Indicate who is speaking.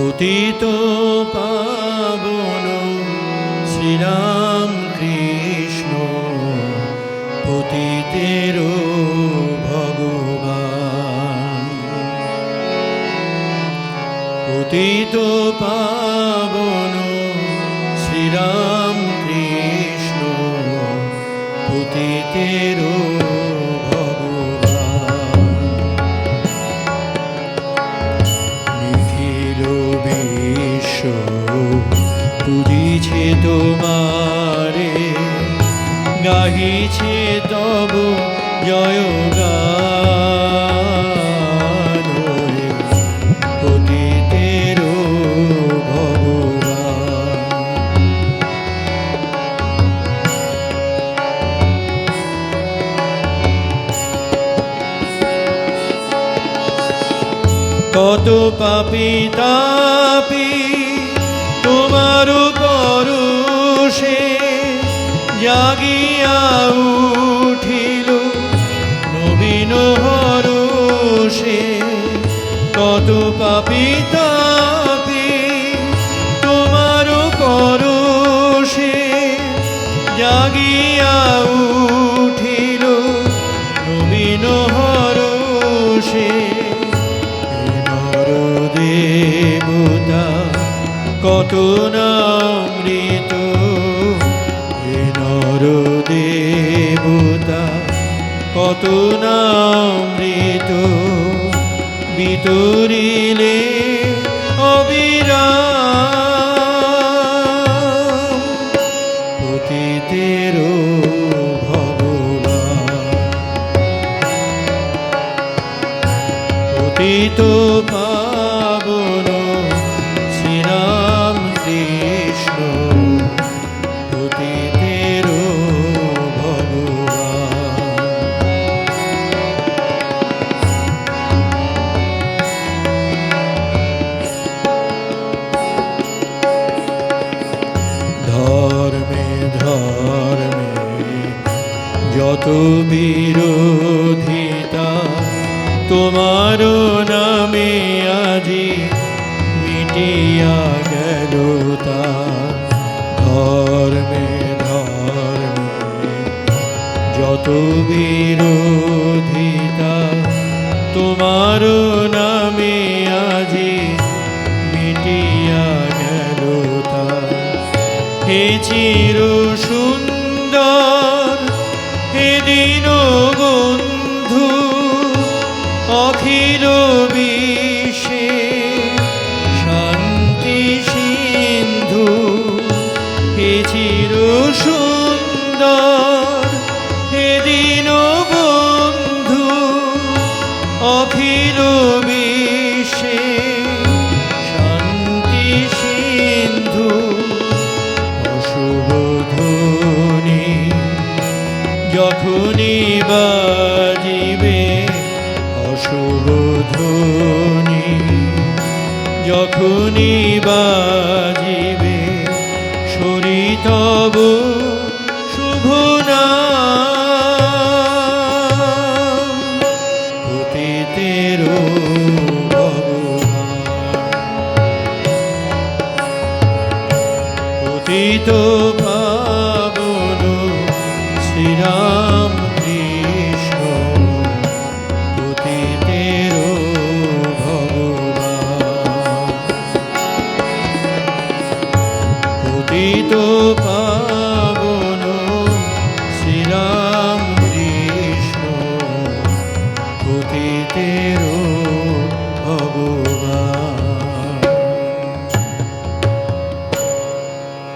Speaker 1: পতিত পাবন শ্রীরাম কৃষ্ণ পতিতের ভগবান। পতিত পাবন শ্রীরাম কৃষ্ণ পতিতের পুজিছে তোমারে, গাহিছে তব জয়গান। পতিতের ভগবান। কত পাপী তাপী তোমার পরশে জাগিয়া উঠিল নবীন হরষে। কত পাপী তাপী তোমার পরশে জাগিয়া উঠিল নবীন হরষে। নরদেবতা কত নামৃত, হে নরদেবতা কত নামৃত, বিতরিলে অবিরাম। পতিতের ভগবান। পতিত পাবন শ্রীরাম কৃষ্ণ পতিতের ভগবান। ধর্মে ধর্মে যত বিরোধিতা, তোমার নামে আজি মিটিয়া গেল তা। ধর্মে ধর্মে যত বিরোধিতা, তোমার নামে আজি মিটিয়া গেল তা। হে চির সুন্দর, হে দীন বন্ধু, অখিল বিশ্বে শান্তি সিন্ধু। হে চির সুন্দর, হে দীন বন্ধু, অখিল বিশ্বে শান্তি সিন্ধু। অশুভ ধ্বনি যখনই বাজিবে, অশুভ ধ্বনি যখনই বাজিবে, শরী তব শুভ নাম। পতিতের ভগবান। পতিত পাবন শ্রীরাম কৃষ্ণ পতিতের ভগবান। পতিত